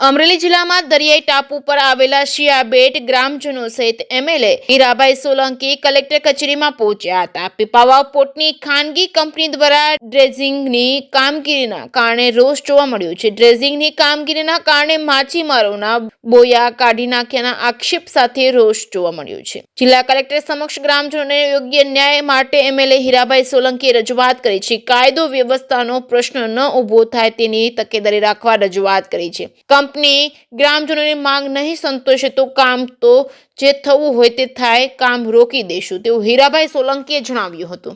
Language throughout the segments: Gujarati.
અમરેલી જિલ્લામાં દરિયાઈ ટાપુ પર આવેલા શિયાબેટ ગ્રામજનો સહિત એમએલએ હીરાભાઈ સોલંકી કલેક્ટર કચેરીમાં પહોંચ્યા હતા. પીપાવાવ પોર્ટની ખાનગી કંપની દ્વારા ડ્રેજિંગની કામગીરીના કારણે રોષ જોવા મળ્યો છે. ડ્રેજિંગની કામગીરીના કારણે માછીમારોના બોયા કાઢી નાખ્યાના આક્ષેપ સાથે રોષ જોવા મળ્યો છે. જિલ્લા કલેક્ટર સમક્ષ ગ્રામજનોને યોગ્ય ન્યાય માટે એમએલએ હીરાભાઈ સોલંકીએ રજૂઆત કરી છે. કાયદો વ્યવસ્થાનો પ્રશ્ન ન ઊભો થાય તેની તકેદારી રાખવા રજૂઆત કરી છે. કંપની ગ્રામજનોની માંગ નહીં સંતોષે તો કામ તો જે થવું હોય તે થાય, કામ રોકી દેશું તેવું હીરાભાઈ સોલંકીએ જણાવ્યું હતું.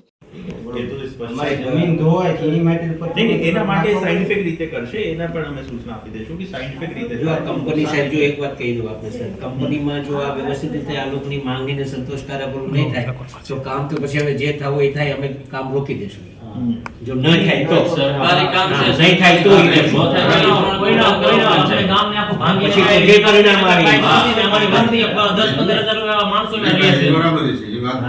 એના માટે સાયન્ટિફિક રીતે કરશે, એના પણ અમે સૂચના આપી દઈશું કે સાયન્ટિફિક રીતે જો આ કંપની સાહેબ જો એક વાત કહી દઉં આપણે સાહેબ, કંપનીમાં જો આ વ્યવસ્થિત રીતે આ લોકોની માંગણીને સંતોષકારક નહીં થાય તો કામ તો પછી હવે જે થવું એ થાય, અમે કામ રોકી દેશું. જો ન થાય તો સરકારી કામ છે, નહીં થાય તો ગામને આખું ભાંગી પછી જે પરિણામ આવે અમારી વસ્તી 10-15,000 માણસો ને રહે છે. બરાબર છે એ વાત.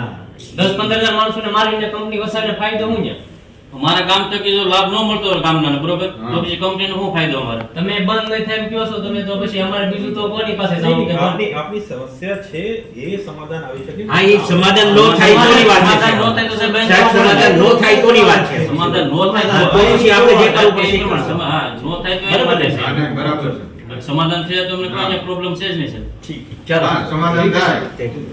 10-15,000 માણસોને મારીને કંપની વસાવીને ફાયદો શું છે? અમારા કામ તક જો લાભ ન મળતો હોય કામના, બરોબર, તો પછી કંપનીનો શું ફાયદો અમારે? તમે બંધ નહીં થાય એમ કહો છો તમે, તો પછી અમારે બીજું તો કોની પાસે જવું કે આપની સમસ્યા છે એ સમાધાન આવી શકે. હા, એ સમાધાન ન થાય તોની વાત છે. સમાધાન ન થાય તો સાહેબ સાહેબ, સમાધાન ન થાય તોની વાત છે. સમાધાન ન થાય તો પછી આપણે જે કરવું પડશે એ કરશું. હા, ન થાય તો એના માટે છે. આને બરાબર છે. સમાધાન થયા તો અમને કોઈ પ્રોબ્લેમ છે જ નહીં, સર. ઠીક. ચાલો હા, સમાધાન થાય.